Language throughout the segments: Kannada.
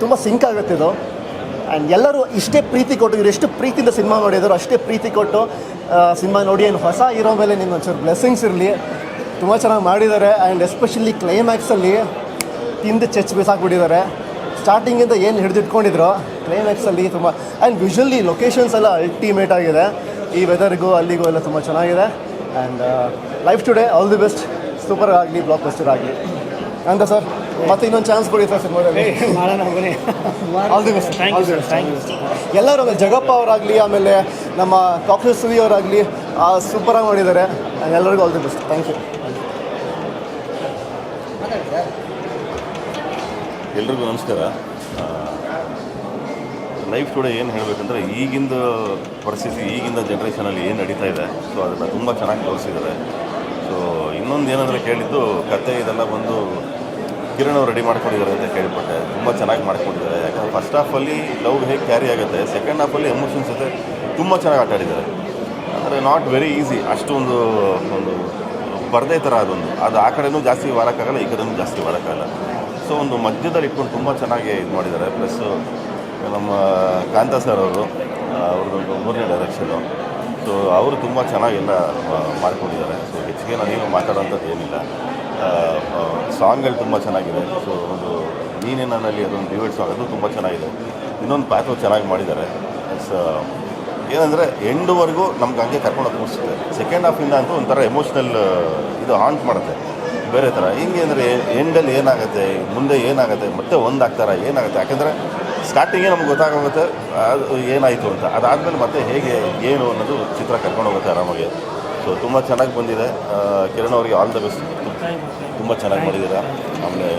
ತುಂಬ ಸಿಂಕ್ ಆಗುತ್ತೆ ಇದು. ಆ್ಯಂಡ್ ಎಲ್ಲರೂ ಇಷ್ಟೇ ಪ್ರೀತಿ ಕೊಟ್ಟು, ಇವರು ಎಷ್ಟು ಪ್ರೀತಿಯಿಂದ ಸಿನಿಮಾ ನೋಡಿದ್ರು ಅಷ್ಟೇ ಪ್ರೀತಿ ಕೊಟ್ಟು ಸಿನಿಮಾ ನೋಡಿ. ಏನು ಹೊಸ ಹೀರೋ ಮೇಲೆ ನಿಮ್ಮ ಒಂಚೂರು ಬ್ಲೆಸ್ಸಿಂಗ್ಸ್ ಇರಲಿ. ತುಂಬ ಚೆನ್ನಾಗಿ ಮಾಡಿದ್ದಾರೆ. ಆ್ಯಂಡ್ ಎಸ್ಪೆಷಲಿ ಕ್ಲೈಮ್ಯಾಕ್ಸಲ್ಲಿ ತಿಂದು ಚೆಚ್ ಬಿಸಾಕ್ಬಿಟ್ಟಿದ್ದಾರೆ. ಸ್ಟಾರ್ಟಿಂಗಿಂದ ಏನು ಹಿಡಿದಿಟ್ಕೊಂಡಿದ್ರು ಕ್ಲೈಮ್ಯಾಕ್ಸಲ್ಲಿ ತುಂಬ. ಆ್ಯಂಡ್ ವಿಷುವಲಿ ಲೊಕೇಶನ್ಸ್ ಎಲ್ಲ ಅಲ್ಟಿಮೇಟ್ ಆಗಿದೆ. ಈ ವೆದರ್ಗೂ ಅಲ್ಲಿಗೂ ಎಲ್ಲ ತುಂಬ ಚೆನ್ನಾಗಿದೆ. And life today all the best. Super ಆಗಲಿ, ಬ್ಲಾಕ್ ಬಸ್ಟರ್ ಆಗಲಿ ಅಂತ ಸರ್. ಮತ್ತೆ ಇನ್ನೊಂದು ಚಾನ್ಸ್ ಕೊಡಿ ಸರ್ ಸಿನಿಮಾದಲ್ಲಿ. All the best. ಎಲ್ಲರೂ ಜಗಪ್ಪ ಅವರಾಗಲಿ, ಆಮೇಲೆ ನಮ್ಮ ಕಾಕ್ರೋಚ್ ಸುದಿ ಅವರಾಗಲಿ ಸೂಪರಾಗಿ ಮಾಡಿದ್ದಾರೆ. ಎಲ್ಲರಿಗೂ all the best. Thank you. ಎಲ್ರಿಗೂ ನಮಸ್ಕಾರ. ಲೈಫ್ ಟುಡೇ ಏನು ಹೇಳಬೇಕಂದ್ರೆ, ಈಗಿಂದ ಪರಿಸ್ಥಿತಿ, ಈಗಿಂದ ಜನ್ರೇಷನಲ್ಲಿ ಏನು ನಡೀತಾ ಇದೆ, ಸೊ ಅದನ್ನು ತುಂಬ ಚೆನ್ನಾಗಿ ತೋರಿಸಿದ್ದಾರೆ. ಸೊ ಇನ್ನೊಂದು ಏನಂದರೆ ಕೇಳಿದ್ದು, ಕತೆ ಇದೆಲ್ಲ ಬಂದು ಕಿರಣ್ ಅವರು ರೆಡಿ ಮಾಡ್ಕೊಂಡಿದ್ದಾರೆ ಅಂತ ಕೇಳಿಪಟ್ಟೆ. ತುಂಬ ಚೆನ್ನಾಗಿ ಮಾಡ್ಕೊಂಡಿದ್ದಾರೆ. ಯಾಕಂದರೆ ಫಸ್ಟ್ ಹಾಫಲ್ಲಿ ಲವ್ ಹೇಗೆ ಕ್ಯಾರಿ ಆಗುತ್ತೆ, ಸೆಕೆಂಡ್ ಹಾಫಲ್ಲಿ ಎಮೋಷನ್ಸ್ ಜೊತೆ ತುಂಬ ಚೆನ್ನಾಗಿ ಆಟ ಆಡಿದ್ದಾರೆ. ಅಂದರೆ ನಾಟ್ ವೆರಿ ಈಸಿ, ಅಷ್ಟೊಂದು ಒಂದು ಪರದೆ ಥರ ಅದೊಂದು, ಅದು ಆ ಕಡೆನೂ ಜಾಸ್ತಿ ವಾರಕ್ಕಾಗಲ್ಲ, ಈ ಕಡೆನೂ ಜಾಸ್ತಿ ವಾರಕ್ಕಾಗಲ್ಲ. ಸೊ ಒಂದು ಮಧ್ಯದಲ್ಲಿ ಇಟ್ಕೊಂಡು ತುಂಬ ಚೆನ್ನಾಗಿ ಇದು ಮಾಡಿದ್ದಾರೆ. ಪ್ಲಸ್ಸು ನಮ್ಮ ಕಾಂತಾ ಸರ್ ಅವರು, ಅವ್ರದ್ದೊಂದು 3ನೇ ಡೈರೆಕ್ಷನು. ಸೊ ಅವರು ತುಂಬ ಚೆನ್ನಾಗೆಲ್ಲ ಮಾಡ್ಕೊಂಡಿದ್ದಾರೆ. ಸೊ ಹೆಚ್ಚಿಗೆ ನಾನೇನು ಮಾತಾಡೋಂಥದ್ದು ಏನಿಲ್ಲ. ಸಾಂಗ್ಗಳು ತುಂಬ ಚೆನ್ನಾಗಿದೆ. ಸೊ ಒಂದು ನೀನೇ ನನ್ನಲ್ಲಿ ಅದೊಂದು ಡ್ಯೂಯೆಟ್ ಸಾಂಗ್, ಅದು ತುಂಬ ಚೆನ್ನಾಗಿದೆ. ಇನ್ನೊಂದು ಪ್ಯಾಥೋ ಚೆನ್ನಾಗಿ ಮಾಡಿದ್ದಾರೆ. ಏನಂದರೆ ಎಂಡ್ವರೆಗೂ ನಮ್ಗೆ ಹಂಗೆ ಕರ್ಕೊಂಡು ತೋರಿಸುತ್ತೆ. ಸೆಕೆಂಡ್ ಹಾಫಿಂದ ಅಂತೂ ಒಂಥರ ಎಮೋಷ್ನಲ್ ಇದು ಹಾಂಟ್ ಮಾಡುತ್ತೆ ಬೇರೆ ಥರ. ಹಿಂಗೆ ಅಂದರೆ ಎಂಡಲ್ಲಿ ಏನಾಗುತ್ತೆ, ಮುಂದೆ ಏನಾಗುತ್ತೆ, ಮತ್ತೆ ಒಂದಾಗ್ತಾರ ಏನಾಗುತ್ತೆ. ಯಾಕೆಂದರೆ ಸ್ಟಾರ್ಟಿಂಗೇ ನಮ್ಗೆ ಗೊತ್ತಾಗೋಗುತ್ತೆ ಅದು ಏನಾಯಿತು ಅಂತ. ಅದಾದಮೇಲೆ ಮತ್ತೆ ಹೇಗೆ ಏನು ಅನ್ನೋದು ಚಿತ್ರ ಕರ್ಕೊಂಡು ಹೋಗುತ್ತೆ ಆರಾಮಾಗಿ. ಸೊ ತುಂಬ ಚೆನ್ನಾಗಿ ಬಂದಿದೆ. ಕಿರಣ್ ಅವರಿಗೆ ಆಲ್ ದ ಬೆಸ್ಟ್. ತುಂಬ ಚೆನ್ನಾಗಿ ಮಾಡಿದ್ದೀರ. ಆಮೇಲೆ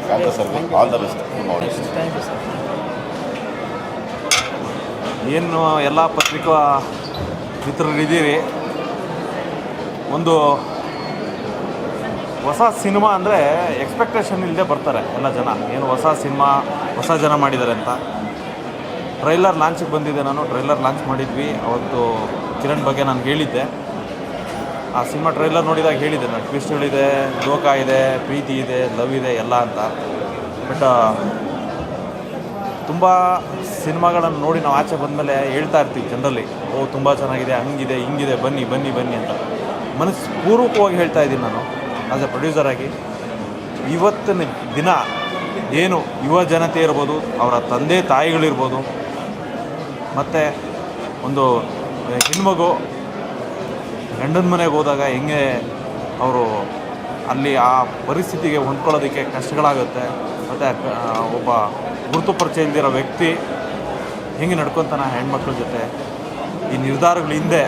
ಕಾಂತಾ ಸರ್ಗೆ ಆಲ್ ದ ಬೆಸ್ಟ್. ಏನು ಎಲ್ಲ ಪತ್ರಿಕಾ ಮಿತ್ರರಿದ್ದೀರಿ, ಒಂದು ಹೊಸ ಸಿನಿಮಾ ಅಂದರೆ ಎಕ್ಸ್ಪೆಕ್ಟೇಷನ್ ಇಲ್ಲದೆ ಬರ್ತಾರೆ ಎಲ್ಲ ಜನ. ಏನು ಹೊಸ ಸಿನಿಮಾ, ಹೊಸ ಜನ ಮಾಡಿದ್ದಾರೆ ಅಂತ. ಟ್ರೈಲರ್ ಲಾಂಚಿಗೆ ಬಂದಿದ್ದೆ ನಾನು. ಟ್ರೈಲರ್ ಲಾಂಚ್ ಮಾಡಿದ್ವಿ ಅವತ್ತು. ಕಿರಣ್ ಬಗ್ಗೆ ನಾನು ಹೇಳಿದ್ದೆ. ಆ ಸಿನಿಮಾ ಟ್ರೈಲರ್ ನೋಡಿದಾಗ ಹೇಳಿದ್ದೆ ನಾನು, ಟ್ವಿಸ್ಟ್ಗಳಿದೆ, ಲೋಕ ಇದೆ, ಪ್ರೀತಿ ಇದೆ, ಲವ್ ಇದೆ ಎಲ್ಲ ಅಂತ. ಬಟ್ ತುಂಬ ಸಿನಿಮಾಗಳನ್ನು ನೋಡಿ ನಾವು ಆಚೆ ಬಂದಮೇಲೆ ಹೇಳ್ತಾ ಇರ್ತೀವಿ ಜನರಲ್ಲಿ, ಓ ತುಂಬ ಚೆನ್ನಾಗಿದೆ, ಹಂಗಿದೆ ಹಿಂಗಿದೆ, ಬನ್ನಿ ಬನ್ನಿ ಬನ್ನಿ ಅಂತ. ಮನಸ್ಪೂರ್ವಕವಾಗಿ ಹೇಳ್ತಾ ಇದ್ದೀನಿ ನಾನು ಆ್ಯಸ್ ಎ ಪ್ರೊಡ್ಯೂಸರಾಗಿ. ಇವತ್ತಿನ ದಿನ ಏನು ಯುವ ಜನತೆ ಇರ್ಬೋದು, ಅವರ ತಂದೆ ತಾಯಿಗಳಿರ್ಬೋದು, ಮತ್ತು ಒಂದು ಹೆಣ್ಮಗು ಗಂಡನ ಮನೆಗೆ ಹೋದಾಗ ಹೆಂಗೆ ಅವರು ಅಲ್ಲಿ ಆ ಪರಿಸ್ಥಿತಿಗೆ ಹೊಂದ್ಕೊಳ್ಳೋದಕ್ಕೆ ಕಷ್ಟಗಳಾಗುತ್ತೆ. ಮತ್ತು ಒಬ್ಬ ಗುರುತು ಪರಿಚಯ ಇಲ್ದಿರೋ ವ್ಯಕ್ತಿ ಹೆಂಗೆ ನಡ್ಕೊತಾನೆ ಹೆಣ್ಮಕ್ಳ ಜೊತೆ, ಈ ನಿರ್ಧಾರಗಳ ಹಿಂದೆ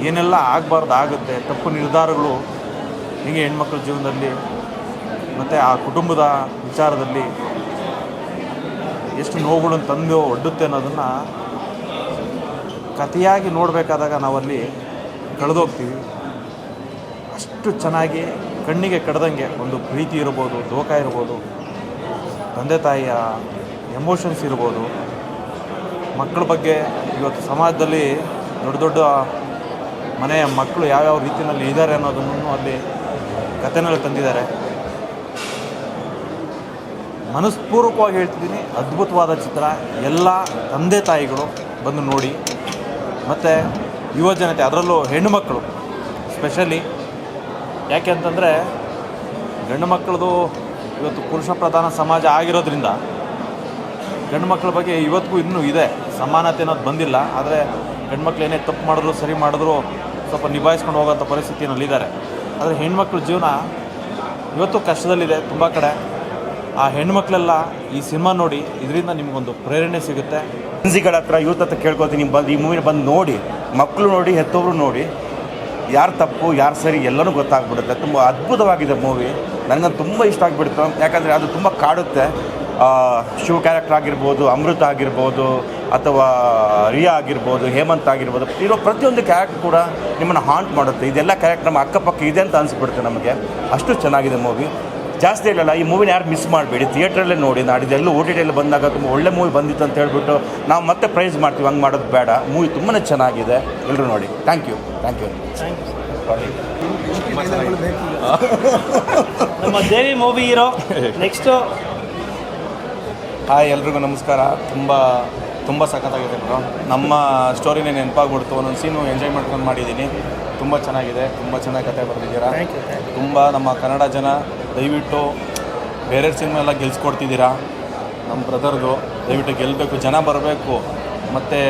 ಏನೆಲ್ಲ ಆಗಬಾರ್ದು ಆಗುತ್ತೆ, ತಪ್ಪು ನಿರ್ಧಾರಗಳು ಹೆಂಗೆ ಹೆಣ್ಮಕ್ಳ ಜೀವನದಲ್ಲಿ ಮತ್ತು ಆ ಕುಟುಂಬದ ವಿಚಾರದಲ್ಲಿ ಎಷ್ಟು ನೋವುಗಳನ್ನು ತಂದು ಒಡ್ಡುತ್ತೆ ಅನ್ನೋದನ್ನು ಕಥೆಯಾಗಿ ನೋಡಬೇಕಾದಾಗ ನಾವಲ್ಲಿ ಕಳೆದೋಗ್ತೀವಿ. ಅಷ್ಟು ಚೆನ್ನಾಗಿ ಕಣ್ಣಿಗೆ ಕಡ್ದಂಗೆ ಒಂದು ಪ್ರೀತಿ ಇರ್ಬೋದು, ದೋಖ ಇರ್ಬೋದು, ತಂದೆ ತಾಯಿಯ ಎಮೋಷನ್ಸ್ ಇರ್ಬೋದು, ಮಕ್ಕಳ ಬಗ್ಗೆ ಇವತ್ತು ಸಮಾಜದಲ್ಲಿ ದೊಡ್ಡ ದೊಡ್ಡ ಮನೆಯ ಮಕ್ಕಳು ಯಾವ್ಯಾವ ರೀತಿಯಲ್ಲಿ ಇದ್ದಾರೆ ಅನ್ನೋದನ್ನು ಅಲ್ಲಿ ಕಥೆನಲ್ಲಿ ತಂದಿದ್ದಾರೆ. ಮನಸ್ಪೂರ್ವಕವಾಗಿ ಹೇಳ್ತಿದ್ದೀನಿ, ಅದ್ಭುತವಾದ ಚಿತ್ರ. ಎಲ್ಲ ತಂದೆ ತಾಯಿಗಳು ಬಂದು ನೋಡಿ, ಮತ್ತು ಯುವ ಜನತೆ, ಅದರಲ್ಲೂ ಹೆಣ್ಣುಮಕ್ಕಳು ಸ್ಪೆಷಲಿ. ಯಾಕೆ ಅಂತಂದರೆ ಗಂಡು ಮಕ್ಕಳದು ಇವತ್ತು ಪುರುಷ ಪ್ರಧಾನ ಸಮಾಜ ಆಗಿರೋದ್ರಿಂದ ಗಂಡು ಮಕ್ಕಳ ಬಗ್ಗೆ ಇವತ್ತಿಗೂ ಇನ್ನೂ ಇದೆ, ಸಮಾನತೆ ಅನ್ನೋದು ಬಂದಿಲ್ಲ. ಆದರೆ ಗಂಡು ಮಕ್ಳು ಏನೇ ತಪ್ಪು ಮಾಡಿದ್ರು ಸರಿ ಮಾಡಿದ್ರು ಸ್ವಲ್ಪ ನಿಭಾಯಿಸ್ಕೊಂಡು ಹೋಗೋಂಥ ಪರಿಸ್ಥಿತಿನಲ್ಲಿದ್ದಾರೆ. ಆದರೆ ಹೆಣ್ಮಕ್ಳ ಜೀವನ ಇವತ್ತು ಕಷ್ಟದಲ್ಲಿದೆ ತುಂಬ ಕಡೆ. ಆ ಹೆಣ್ಮಕ್ಳೆಲ್ಲ ಈ ಸಿನಿಮಾ ನೋಡಿ, ಇದರಿಂದ ನಿಮಗೊಂದು ಪ್ರೇರಣೆ ಸಿಗುತ್ತೆ. ಫ್ರೆಂಡ್ಸಿಗಳ ಹತ್ರ ಯೂತ್ ಹತ್ರ ಕೇಳ್ಕೊತೀನಿ, ಈ ಮೂವಿನ ಬಂದು ನೋಡಿ, ಮಕ್ಕಳು ನೋಡಿ, ಹೆತ್ತೋರು ನೋಡಿ, ಯಾರು ತಪ್ಪು ಯಾರು ಸರಿ ಎಲ್ಲನೂ ಗೊತ್ತಾಗ್ಬಿಡುತ್ತೆ. ತುಂಬ ಅದ್ಭುತವಾಗಿದೆ ಮೂವಿ. ನನಗಂತೂ ತುಂಬ ಇಷ್ಟ ಆಗಿಬಿಡ್ತು. ಯಾಕಂದರೆ ಅದು ತುಂಬ ಕಾಡುತ್ತೆ. ಶಿವ ಕ್ಯಾರೆಕ್ಟರ್ ಆಗಿರ್ಬೋದು, ಅಮೃತ ಆಗಿರ್ಬೋದು, ಅಥವಾ ರಿಯಾ ಆಗಿರ್ಬೋದು, ಹೇಮಂತ್ ಆಗಿರ್ಬೋದು, ಇರೋ ಪ್ರತಿಯೊಂದು ಕ್ಯಾರೆಕ್ಟರ್ ಕೂಡ ನಿಮ್ಮನ್ನು ಹಾಂಟ್ ಮಾಡುತ್ತೆ. ಇದೆಲ್ಲ ಕ್ಯಾರೆಕ್ಟರ್ ನಮ್ಮ ಅಕ್ಕಪಕ್ಕ ಇದೆ ಅಂತ ಅನಿಸ್ಬಿಡುತ್ತೆ ನಮಗೆ. ಅಷ್ಟು ಚೆನ್ನಾಗಿದೆ ಮೂವಿ. ಜಾಸ್ತಿ ಹೇಳಲ್ಲ, ಈ ಮೂವಿನ ಯಾರು ಮಿಸ್ ಮಾಡಬೇಡಿ, ಥಿಯೇಟ್ರಲ್ಲೇ ನೋಡಿ. ನಾಡಿದೆಲ್ಲೂ OTTಯಲ್ಲಿ ಬಂದಾಗ ತುಂಬ ಒಳ್ಳೆ ಮೂವಿ ಬಂದಿತ್ತು ಅಂತ ಹೇಳ್ಬಿಟ್ಟು ನಾವು ಮತ್ತೆ ಪ್ರೈಸ್ ಮಾಡ್ತೀವಿ, ಹಂಗೆ ಮಾಡೋದು ಬೇಡ. ಮೂವಿ ತುಂಬಾ ಚೆನ್ನಾಗಿದೆ, ಎಲ್ಲರೂ ನೋಡಿ. Thank you. ನಮ್ಮ Devi movie hero next hi ಎಲ್ರಿಗೂ ನಮಸ್ಕಾರ. ತುಂಬ ಸಖತ್ತಾಗಿದೆ ಬ್ರೋ. ನಮ್ಮ ಸ್ಟೋರಿನೇ ನೆನಪಾಗ್ಬಿಡ್ತು. ಒಂದೊಂದು ಸೀನು ಎಂಜಾಯ್ ಮಾಡ್ಕೊಂಡು ಮಾಡಿದ್ದೀನಿ. ತುಂಬ ಚೆನ್ನಾಗಿದೆ, ತುಂಬ ಚೆನ್ನಾಗಿ ಕತೆ ಬರೆದಿದ್ದೀರಾ. ತುಂಬ ನಮ್ಮ ಕನ್ನಡ ಜನ ದಯವಿಟ್ಟು ಬೇರೆ ಸಿನಿಮಾ ಎಲ್ಲ ಗೆಲ್ಸ್ಕೊಡ್ತಿದ್ದೀರಾ. ನಮ್ಮ ಬ್ರದರ್ದು ದಯವಿಟ್ಟು ಗೆಲ್ಲಬೇಕು, ಜನ ಬರಬೇಕು. ಮತ್ತು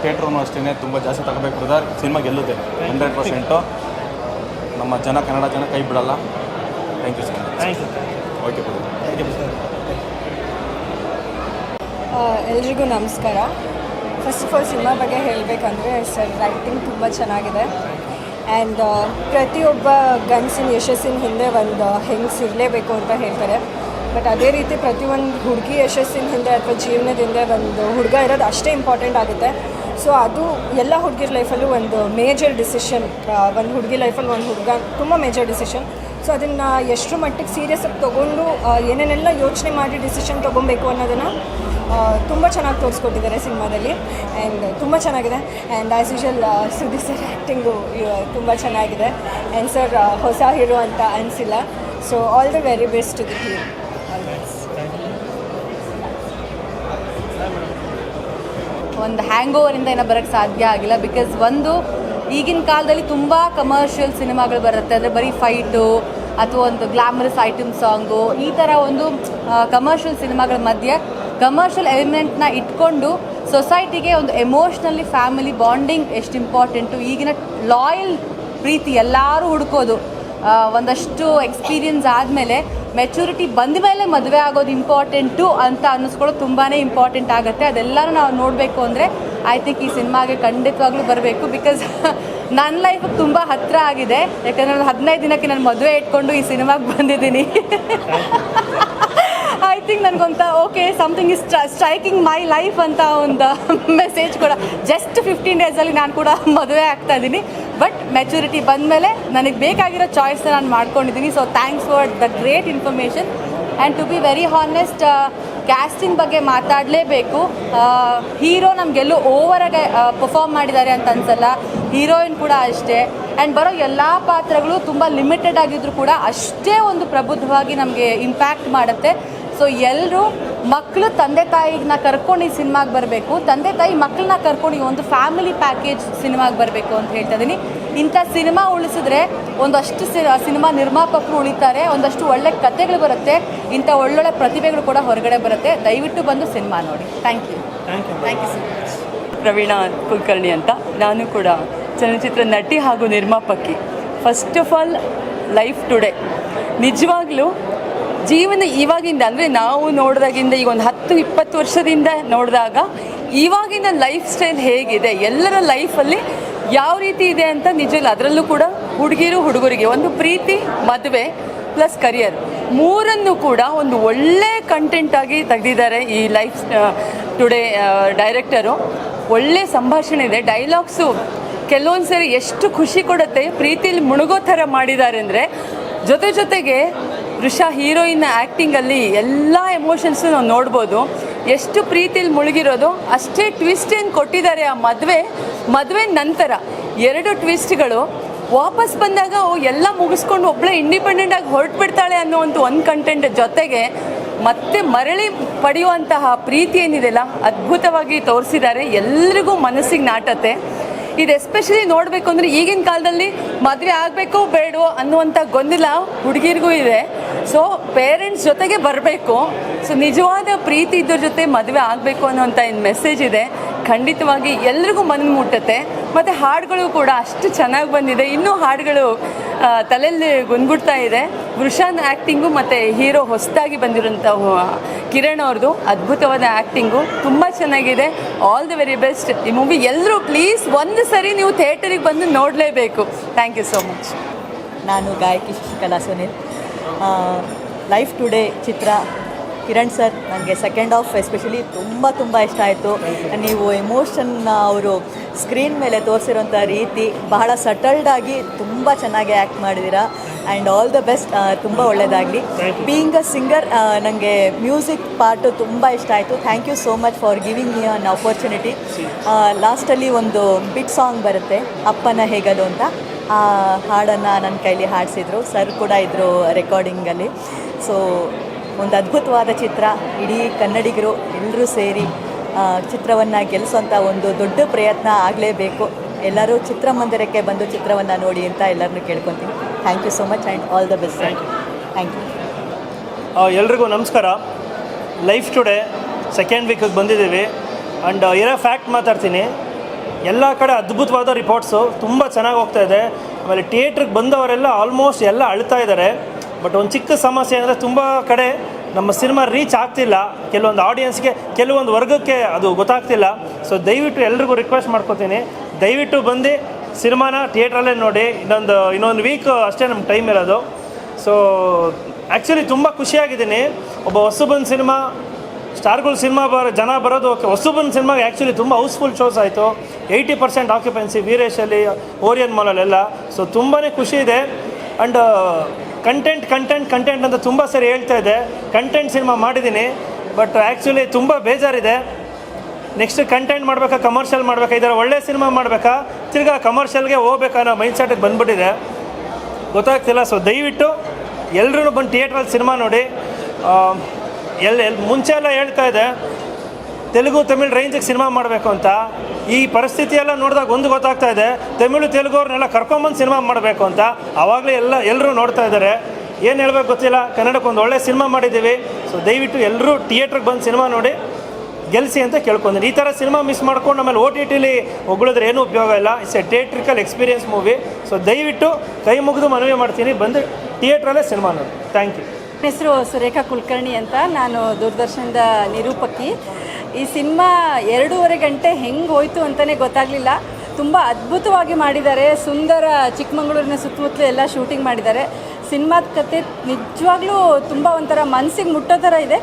ಥಿಯೇಟ್ರೂ ಅಷ್ಟೇ ತುಂಬ ಜಾಸ್ತಿ ತಗೋಬೇಕು ಬ್ರದರ್. ಸಿನಿಮಾ ಗೆಲ್ಲುತ್ತೆ 100%. ನಮ್ಮ ಜನ ಕನ್ನಡ ಜನ ಕೈ ಬಿಡಲ್ಲ. Thank you sir. Okay brother. ಎಲ್ರಿಗೂ ನಮಸ್ಕಾರ. ಫಸ್ಟ್ ಆಫ್ ಆಲ್ ಸಿನಿಮಾ ಬಗ್ಗೆ ಹೇಳಬೇಕಂದ್ರೆ ಸರ್ ರೈಟಿಂಗ್ ತುಂಬ ಚೆನ್ನಾಗಿದೆ. ಆ್ಯಂಡ್ ಪ್ರತಿಯೊಬ್ಬ ಗಂಡಸಿನ ಯಶಸ್ಸಿನ ಹಿಂದೆ ಒಂದು ಹೆಂಗಸಿರಲೇಬೇಕು ಅಂತ ಹೇಳ್ತಾರೆ. ಬಟ್ ಅದೇ ರೀತಿ ಪ್ರತಿಯೊಂದು ಹುಡುಗಿ ಯಶಸ್ಸಿನ ಹಿಂದೆ ಅಥವಾ ಜೀವನದ ಹಿಂದೆ ಒಂದು ಹುಡುಗ ಇರೋದು ಅಷ್ಟೇ ಇಂಪಾರ್ಟೆಂಟ್ ಆಗುತ್ತೆ. ಸೊ ಅದು ಎಲ್ಲ ಹುಡುಗಿರ ಲೈಫಲ್ಲೂ ಒಂದು ಮೇಜರ್ ಡಿಸಿಷನ್. ಒಂದು ಹುಡುಗಿ ಲೈಫಲ್ಲಿ ಒಂದು ಹುಡುಗ ತುಂಬ ಮೇಜರ್ ಡಿಸಿಷನ್. ಸೊ ಅದನ್ನು ಎಷ್ಟರ ಮಟ್ಟಿಗೆ ಸೀರಿಯಸ್ಸಾಗಿ ತೊಗೊಂಡು ಏನೇನೆಲ್ಲ ಯೋಚನೆ ಮಾಡಿ ಡಿಸಿಷನ್ ತೊಗೊಬೇಕು ಅನ್ನೋದನ್ನು ತುಂಬ ಚೆನ್ನಾಗಿ ತೋರಿಸ್ಕೊಟ್ಟಿದ್ದಾರೆ ಸಿನಿಮಾದಲ್ಲಿ. ಆ್ಯಂಡ್ ತುಂಬ ಚೆನ್ನಾಗಿದೆ. And as usual Sudeep sir acting ತುಂಬ ಚೆನ್ನಾಗಿದೆ. ಆ್ಯಂಡ್ ಸರ್ ಹೊಸ ಹೀರೋ ಅಂತ ಅನಿಸಿಲ್ಲ. So all the very best to the team. ಒಂದು ಹ್ಯಾಂಗ್ ಓವರಿಂದ ಏನೋ ಬರೋಕ್ಕೆ ಸಾಧ್ಯ ಆಗಿಲ್ಲ. ಬಿಕಾಸ್ ಒಂದು ಈಗಿನ ಕಾಲದಲ್ಲಿ ತುಂಬ ಕಮರ್ಷಿಯಲ್ ಸಿನಿಮಾಗಳು ಬರುತ್ತೆ. ಅಂದರೆ ಬರೀ ಫೈಟು ಅಥವಾ ಒಂದು ಗ್ಲಾಮರಸ್ ಐಟಮ್ ಸಾಂಗು, ಈ ಥರ ಒಂದು ಕಮರ್ಷಿಯಲ್ ಸಿನಿಮಾಗಳ ಮಧ್ಯೆ ಕಮರ್ಷಿಯಲ್ ಎಲಿಮೆಂಟ್ನ ಇಟ್ಕೊಂಡು ಸೊಸೈಟಿಗೆ ಒಂದು ಎಮೋಷ್ನಲಿ ಫ್ಯಾಮಿಲಿ ಬಾಂಡಿಂಗ್ ಎಷ್ಟು ಇಂಪಾರ್ಟೆಂಟು. ಈಗಿನ ಲಾಯಲ್ ಪ್ರೀತಿ ಎಲ್ಲರೂ ಹುಡುಕೋದು. ಒಂದಷ್ಟು ಎಕ್ಸ್ಪೀರಿಯನ್ಸ್ ಆದಮೇಲೆ ಮೆಚುರಿಟಿ ಬಂದ ಮೇಲೆ ಮದುವೆ ಆಗೋದು ಇಂಪಾರ್ಟೆಂಟು ಅಂತ ಅನ್ನಿಸ್ಕೊಳ್ಳೋದು ತುಂಬಾ ಇಂಪಾರ್ಟೆಂಟ್ ಆಗುತ್ತೆ. ಅದೆಲ್ಲರೂ ನಾವು ನೋಡಬೇಕು ಅಂದರೆ ಐ ಥಿಂಕ್ ಈ ಸಿನಿಮಾಗೆ ಖಂಡಿತವಾಗ್ಲೂ ಬರಬೇಕು. ಬಿಕಾಸ್ ನನ್ನ ಲೈಫಿಗೆ ತುಂಬ ಹತ್ತಿರ ಆಗಿದೆ. ಯಾಕಂದರೆ ನಾನು 15 ದಿನಕ್ಕೆ ನಾನು ಮದುವೆ ಇಟ್ಕೊಂಡು ಈ ಸಿನಿಮಾಗೆ ಬಂದಿದ್ದೀನಿ. ಐ ಥಿಂಕ್ ನನಗೊಂತ okay something is striking my life ಅಂತ ಒಂದು ಮೆಸೇಜ್ ಕೂಡ. ಜಸ್ಟ್ 15 ಡೇಸಲ್ಲಿ ನಾನು ಕೂಡ ಮದುವೆ ಆಗ್ತಾ ಇದ್ದೀನಿ. ಬಟ್ ಮೆಚುರಿಟಿ ಬಂದಮೇಲೆ ನನಗೆ ಬೇಕಾಗಿರೋ ಚಾಯ್ಸ್ನ ನಾನು ಮಾಡ್ಕೊಂಡಿದ್ದೀನಿ. So thanks for the great information. And to be very honest, casting ಬಗ್ಗೆ ಮಾತಾಡಲೇಬೇಕು. ಹೀರೋ ನಮಗೆಲ್ಲೂ ಓವರಾಗಿ ಪರ್ಫಾರ್ಮ್ ಮಾಡಿದ್ದಾರೆ ಅಂತ ಅನ್ಸಲ್ಲ. ಹೀರೋಯಿನ್ ಕೂಡ ಅಷ್ಟೇ. ಆ್ಯಂಡ್ ಬರೋ ಎಲ್ಲ ಪಾತ್ರಗಳು ತುಂಬ ಲಿಮಿಟೆಡ್ ಆಗಿದ್ರು ಕೂಡ ಅಷ್ಟೇ ಒಂದು ಪ್ರಬುದ್ಧವಾಗಿ ನಮಗೆ ಇಂಪ್ಯಾಕ್ಟ್ ಮಾಡುತ್ತೆ. ಸೊ ಎಲ್ಲರೂ ಮಕ್ಕಳು ತಂದೆ ತಾಯಿನ ಕರ್ಕೊಂಡು ಈ ಸಿನಿಮಾಗೆ ಬರಬೇಕು. ತಂದೆ ತಾಯಿ ಮಕ್ಕಳನ್ನ ಕರ್ಕೊಂಡು ಈ ಒಂದು ಫ್ಯಾಮಿಲಿ ಪ್ಯಾಕೇಜ್ ಸಿನಿಮಾಗೆ ಬರಬೇಕು ಅಂತ ಹೇಳ್ತಾ ಇದ್ದೀನಿ. ಇಂಥ ಸಿನಿಮಾ ಉಳಿಸಿದ್ರೆ ಒಂದಷ್ಟು ಸಿನಿಮಾ ನಿರ್ಮಾಪಕರು ಉಳಿತಾರೆ, ಒಂದಷ್ಟು ಒಳ್ಳೆ ಕಥೆಗಳು ಬರುತ್ತೆ, ಇಂಥ ಒಳ್ಳೊಳ್ಳೆ ಪ್ರತಿಭೆಗಳು ಕೂಡ ಹೊರಗಡೆ ಬರುತ್ತೆ. ದಯವಿಟ್ಟು ಬಂದು ಸಿನಿಮಾ ನೋಡಿ. Thank you so much. Praveena Kulkarni ಅಂತ. ನಾನು ಕೂಡ ಚಲನಚಿತ್ರ ನಟಿ ಹಾಗೂ ನಿರ್ಮಾಪಕಿ. First of all life today ನಿಜವಾಗ್ಲೂ ಜೀವನ ಇವಾಗಿಂದ ಅಂದರೆ ನಾವು ನೋಡಿದಾಗಿಂದ ಈಗ ಒಂದು 10-20 ವರ್ಷದಿಂದ ನೋಡಿದಾಗ ಇವಾಗಿನ ಲೈಫ್ ಸ್ಟೈಲ್ ಹೇಗಿದೆ, ಎಲ್ಲರ ಲೈಫಲ್ಲಿ ಯಾವ ರೀತಿ ಇದೆ ಅಂತ ನಿಜವಲ್ಲ. ಅದರಲ್ಲೂ ಕೂಡ ಹುಡುಗಿರು ಹುಡುಗರಿಗೆ ಒಂದು ಪ್ರೀತಿ, ಮದುವೆ ಪ್ಲಸ್ ಕರಿಯರ್ ಮೂರನ್ನು ಕೂಡ ಒಂದು ಒಳ್ಳೆ ಕಂಟೆಂಟಾಗಿ ತೆಗೆದಿದ್ದಾರೆ ಈ ಲೈಫ್ ಟುಡೇ ಡೈರೆಕ್ಟರು. ಒಳ್ಳೆ ಸಂಭಾಷಣೆ ಇದೆ, ಡೈಲಾಗ್ಸು ಕೆಲವೊಂದು ಸರಿ ಎಷ್ಟು ಖುಷಿ ಕೊಡುತ್ತೆ. ಪ್ರೀತಿಯಲ್ಲಿ ಮುಳುಗೋ ಥರ ಮಾಡಿದ್ದಾರೆ ಅಂದರೆ ಜೊತೆಗೆ ಋಷಾ ಹೀರೋಯಿನ್ ಆ್ಯಕ್ಟಿಂಗಲ್ಲಿ ಎಲ್ಲ ಎಮೋಷನ್ಸು ನಾವು ನೋಡ್ಬೋದು. ಎಷ್ಟು ಪ್ರೀತಿಯಲ್ಲಿ ಮುಳುಗಿರೋದು, ಅಷ್ಟೇ ಟ್ವಿಸ್ಟ್ ಏನು ಕೊಟ್ಟಿದ್ದಾರೆ. ಆ ಮದುವೆ ನಂತರ 2 ಟ್ವಿಸ್ಟ್ಗಳು ವಾಪಸ್ ಬಂದಾಗ ಎಲ್ಲ ಮುಗಿಸ್ಕೊಂಡು ಒಬ್ಬಳೇ ಇಂಡಿಪೆಂಡೆಂಟಾಗಿ ಹೊರಟುಬಿಡ್ತಾಳೆ ಅನ್ನೋವಂಥ ಒಂದು ಕಂಟೆಂಟ್ ಜೊತೆಗೆ ಮತ್ತೆ ಮರಳಿ ಪಡೆಯುವಂತಹ ಪ್ರೀತಿ ಏನಿದೆಯಲ್ಲ ಅದ್ಭುತವಾಗಿ ತೋರಿಸಿದ್ದಾರೆ. ಎಲ್ರಿಗೂ ಮನಸ್ಸಿಗೆ ನಾಟತ್ತೆ. ಇದು ಎಸ್ಪೆಷಲಿ ನೋಡಬೇಕು ಅಂದರೆ ಈಗಿನ ಕಾಲದಲ್ಲಿ ಮದುವೆ ಆಗಬೇಕೋ ಬೇಡವೋ ಅನ್ನುವಂಥ ಗೊಂದಲ ಹುಡುಗಿರಿಗೂ ಇದೆ. ಸೊ ಪೇರೆಂಟ್ಸ್ ಜೊತೆಗೆ ಬರಬೇಕು. ಸೊ ನಿಜವಾದ ಪ್ರೀತಿ ಇದ್ರ ಜೊತೆ ಮದುವೆ ಆಗಬೇಕು ಅನ್ನೋವಂಥ ಏನು ಮೆಸೇಜ್ ಇದೆ. ಖಂಡಿತವಾಗಿ ಎಲ್ರಿಗೂ ಮನ ಮುಟ್ಟುತ್ತೆ. ಮತ್ತು ಹಾಡುಗಳು ಕೂಡ ಅಷ್ಟು ಚೆನ್ನಾಗಿ ಬಂದಿದೆ. ಇನ್ನೂ ಹಾಡುಗಳು ತಲೆಯಲ್ಲಿ ಗುನ್ಗುಡ್ತಾ ಇದೆ. ವೃಷಾನ್ ಆ್ಯಕ್ಟಿಂಗು ಮತ್ತು ಹೀರೋ ಹೊಸದಾಗಿ ಬಂದಿರೋಂಥ ಕಿರಣ್ ಅವ್ರದ್ದು ಅದ್ಭುತವಾದ ಆ್ಯಕ್ಟಿಂಗು ತುಂಬ ಚೆನ್ನಾಗಿದೆ. All the very best. ಈ ಮೂವಿ ಎಲ್ಲರೂ ಪ್ಲೀಸ್ ಒಂದು ಸರಿ ನೀವು ಥಿಯೇಟರಿಗೆ ಬಂದು ನೋಡಲೇಬೇಕು. Thank you so much. ನಾನು ಗಾಯಕಿ ಶಶಿಕಲಾ ಸುನಿಲ್. ಲೈಫ್ ಟುಡೇ ಚಿತ್ರ ಕಿರಣ್ ಸರ್ ನನಗೆ ಸೆಕೆಂಡ್ ಹಾಫ್ ಎಸ್ಪೆಷಲಿ ತುಂಬ ಇಷ್ಟ ಆಯಿತು. ನೀವು ಎಮೋಷನ್ ಅವರು ಸ್ಕ್ರೀನ್ ಮೇಲೆ ತೋರಿಸಿರೋಂಥ ರೀತಿ ಬಹಳ ಸಟಲ್ಡಾಗಿ ತುಂಬ ಚೆನ್ನಾಗಿ ಆ್ಯಕ್ಟ್ ಮಾಡಿದ್ದೀರಾ. And all the best. ತುಂಬ ಒಳ್ಳೆಯದಾಗಲಿ. ಬೀಯಿಂಗ್ ಅ ಸಿಂಗರ್ ನನಗೆ ಮ್ಯೂಸಿಕ್ ಪಾರ್ಟು ತುಂಬ ಇಷ್ಟ ಆಯಿತು. Thank you so much for giving me an opportunity. ಲಾಸ್ಟಲ್ಲಿ ಒಂದು ಬಿಟ್ ಸಾಂಗ್ ಬರುತ್ತೆ, ಅಪ್ಪನ ಹೇಗದು ಅಂತ. ಆ ಹಾಡನ್ನು ನನ್ನ ಕೈಲಿ ಹಾಡಿಸಿದ್ರು. ಸರ್ ಕೂಡ ಇದ್ದರು ರೆಕಾರ್ಡಿಂಗಲ್ಲಿ. ಸೊ ಒಂದು ಅದ್ಭುತವಾದ ಚಿತ್ರ. ಇಡೀ ಕನ್ನಡಿಗರು ಎಲ್ಲರೂ ಸೇರಿ ಚಿತ್ರವನ್ನು ಗೆಲ್ಲಿಸೋಂಥ ಒಂದು ದೊಡ್ಡ ಪ್ರಯತ್ನ ಆಗಲೇಬೇಕು. ಎಲ್ಲರೂ ಚಿತ್ರಮಂದಿರಕ್ಕೆ ಬಂದು ಚಿತ್ರವನ್ನು ನೋಡಿ ಅಂತ ಎಲ್ಲರನ್ನೂ ಕೇಳ್ಕೊತೀನಿ. Thank you so much and all the best. Thank you. ಎಲ್ರಿಗೂ ನಮಸ್ಕಾರ. ಲೈಫ್ ಟುಡೇ ಸೆಕೆಂಡ್ ವೀಕಿಗೆ ಬಂದಿದ್ದೀವಿ ಆ್ಯಂಡ್ ಇರೋ ಫ್ಯಾಕ್ಟ್ ಮಾತಾಡ್ತೀನಿ. ಎಲ್ಲ ಕಡೆ ಅದ್ಭುತವಾದ ರಿಪೋರ್ಟ್ಸು, ತುಂಬ ಚೆನ್ನಾಗಿ ಹೋಗ್ತಾಯಿದೆ. ಆಮೇಲೆ ಥಿಯೇಟ್ರಿಗೆ ಬಂದವರೆಲ್ಲ ಆಲ್ಮೋಸ್ಟ್ ಎಲ್ಲ ಅಳ್ತಾ ಇದ್ದಾರೆ. ಬಟ್ ಒಂದು ಚಿಕ್ಕ ಸಮಸ್ಯೆ ಅಂದರೆ ತುಂಬ ಕಡೆ ನಮ್ಮ ಸಿನಿಮಾ ರೀಚ್ ಆಗ್ತಿಲ್ಲ. ಕೆಲವೊಂದು ಆಡಿಯನ್ಸ್ಗೆ, ಕೆಲವೊಂದು ವರ್ಗಕ್ಕೆ ಅದು ಗೊತ್ತಾಗ್ತಿಲ್ಲ. ಸೊ ದಯವಿಟ್ಟು ಎಲ್ರಿಗೂ ರಿಕ್ವೆಸ್ಟ್ ಮಾಡ್ಕೊತೀನಿ, ದಯವಿಟ್ಟು ಬಂದು ಸಿನಿಮಾನ ಥಿಯೇಟ್ರಲ್ಲೇ ನೋಡಿ. ಇನ್ನೊಂದು ವೀಕ್ ಅಷ್ಟೇ ನಮ್ಗೆ ಟೈಮ್ ಇರೋದು. ಸೊ ಆ್ಯಕ್ಚುಲಿ ತುಂಬ ಖುಷಿಯಾಗಿದ್ದೀನಿ. ಒಬ್ಬ ಹೊಸಬಂದು ಸಿನಿಮಾ, ಸ್ಟಾರ್ಗಳು ಸಿನಿಮಾ ಜನ ಬರೋದು ಓಕೆ. ಹೊಸಬಂದು ಸಿನಿಮಾಗೆ ಆ್ಯಕ್ಚುಲಿ ತುಂಬ ಹೌಸ್ಫುಲ್ ಶೋಸ್ ಆಯಿತು. 80% ಆಕ್ಯುಪೆನ್ಸಿ ವೀರೇಶಲ್ಲಿ, ಓರಿಯನ್ ಮಾಲಲ್ಲೆಲ್ಲ. ಸೊ ತುಂಬಾ ಖುಷಿ ಇದೆ. ಆ್ಯಂಡ್ ಕಂಟೆಂಟ್ ಅಂತ ತುಂಬ ಸರಿ ಹೇಳ್ತಾ ಇದೆ. ಕಂಟೆಂಟ್ ಸಿನಿಮಾ ಮಾಡಿದ್ದೀನಿ, ಬಟ್ ಆ್ಯಕ್ಚುಲಿ ತುಂಬ ಬೇಜಾರಿದೆ. ನೆಕ್ಸ್ಟ್ ಕಂಟೆಂಟ್ ಮಾಡಬೇಕಾ, ಕಮರ್ಷಿಯಲ್ ಮಾಡಬೇಕಾ, ಇದರ ಒಳ್ಳೆ ಸಿನಿಮಾ ಮಾಡಬೇಕಾ, ತಿರ್ಗಾ ಕಮರ್ಷಿಯಲ್ಗೆ ಹೋಗ್ಬೇಕಾ ಅನ್ನೋ ಮೈಂಡ್ಸೆಟ್ಟಿಗೆ ಬಂದುಬಿಟ್ಟಿದೆ, ಗೊತ್ತಾಗ್ತಿಲ್ಲ. ಸೊ ದಯವಿಟ್ಟು ಎಲ್ಲರೂ ಬಂದು ಥಿಯೇಟ್ರಲ್ಲಿ ಸಿನಿಮಾ ನೋಡಿ. ಮುಂಚೆ ಎಲ್ಲ ಹೇಳ್ತಾ ಇದೆ ತೆಲುಗು ತಮಿಳ್ ರೇಂಜಿಗೆ ಸಿನಿಮಾ ಮಾಡಬೇಕು ಅಂತ. ಈ ಪರಿಸ್ಥಿತಿ ಎಲ್ಲ ನೋಡಿದಾಗ ಒಂದು ಗೊತ್ತಾಗ್ತಾ ಇದೆ, ತಮಿಳು ತೆಲುಗು ಅವ್ರನ್ನೆಲ್ಲ ಕರ್ಕೊಂಬಂದು ಸಿನಿಮಾ ಮಾಡಬೇಕು ಅಂತ. ಆವಾಗಲೇ ಎಲ್ಲರೂ ನೋಡ್ತಾ ಇದ್ದಾರೆ. ಏನು ಹೇಳ್ಬೇಕು ಗೊತ್ತಿಲ್ಲ, ಕನ್ನಡಕ್ಕೆ ಒಂದು ಒಳ್ಳೆ ಸಿನಿಮಾ ಮಾಡಿದ್ದೀವಿ. ಸೊ ದಯವಿಟ್ಟು ಎಲ್ಲರೂ ಥಿಯೇಟ್ರಿಗೆ ಬಂದು ಸಿನಿಮಾ ನೋಡಿ ಗೆಲ್ಲಿಸಿ ಅಂತ ಕೇಳ್ಕೊಂತೀನಿ. ಈ ಥರ ಸಿನಿಮಾ ಮಿಸ್ ಮಾಡ್ಕೊಂಡು ಆಮೇಲೆ OTTಲಿ ಹೊಗಳಿದ್ರೆ ಏನೂ ಉಪಯೋಗ ಇಲ್ಲ. It's a theatrical experience movie. So ದಯವಿಟ್ಟು ಕೈ ಮುಗಿದು ಮನವಿ ಮಾಡ್ತೀನಿ, ಬಂದು ಥಿಯೇಟ್ರಲ್ಲೇ ಸಿನಿಮಾ ನೋಡಿ. ಥ್ಯಾಂಕ್ ಯು. ನನ್ನ ಹೆಸರು ಸುರೇಖಾ ಕುಲಕರ್ಣಿ ಅಂತ. ನಾನು ದೂರದರ್ಶನದ ನಿರೂಪಕಿ. ಈ ಸಿನಿಮಾ 2.5 ಗಂಟೆ ಹೆಂಗೆ ಹೋಯಿತು ಅಂತಲೇ ಗೊತ್ತಾಗಲಿಲ್ಲ. ತುಂಬ ಅದ್ಭುತವಾಗಿ ಮಾಡಿದ್ದಾರೆ. ಸುಂದರ ಚಿಕ್ಕಮಗಳೂರಿನ ಸುತ್ತಮುತ್ತಲು ಎಲ್ಲ ಶೂಟಿಂಗ್ ಮಾಡಿದ್ದಾರೆ. ಸಿನಿಮಾದ ಕತೆ ನಿಜವಾಗ್ಲೂ ತುಂಬ ಒಂಥರ ಮನಸ್ಸಿಗೆ ಮುಟ್ಟೋ ಥರ ಇದೆ.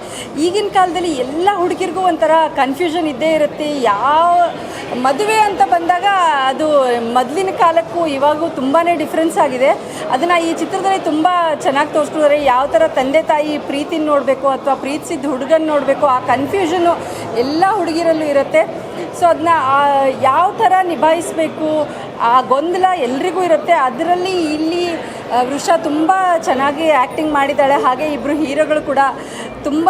ಈಗಿನ ಕಾಲದಲ್ಲಿ ಎಲ್ಲ ಹುಡುಗಿರಿಗೂ ಒಂಥರ ಕನ್ಫ್ಯೂಷನ್ ಇದ್ದೇ ಇರುತ್ತೆ. ಯಾವ ಮದುವೆ ಅಂತ ಬಂದಾಗ ಅದು ಮೊದಲಿನ ಕಾಲಕ್ಕೂ ಇವಾಗೂ ತುಂಬಾ ಡಿಫ್ರೆನ್ಸ್ ಆಗಿದೆ. ಅದನ್ನು ಈ ಚಿತ್ರದಲ್ಲಿ ತುಂಬ ಚೆನ್ನಾಗಿ ತೋರಿಸ್ತಿದ್ದಾರೆ. ಯಾವ ಥರ ತಂದೆ ತಾಯಿ ಪ್ರೀತಿನ ನೋಡಬೇಕು ಅಥವಾ ಪ್ರೀತಿಸಿದ ಹುಡುಗನ ನೋಡಬೇಕು, ಆ ಕನ್ಫ್ಯೂಷನು ಎಲ್ಲ ಹುಡುಗಿರಲ್ಲೂ ಇರುತ್ತೆ. ಸೊ ಅದನ್ನ ಯಾವ ಥರ ನಿಭಾಯಿಸಬೇಕು, ಆ ಗೊಂದಲ ಎಲ್ರಿಗೂ ಇರುತ್ತೆ. ಅದರಲ್ಲಿ ಇಲ್ಲಿ ವೃಷಾ ತುಂಬ ಚೆನ್ನಾಗಿ ಆ್ಯಕ್ಟಿಂಗ್ ಮಾಡಿದ್ದಾಳೆ. ಹಾಗೆ ಇಬ್ಬರು ಹೀರೋಗಳು ಕೂಡ ತುಂಬ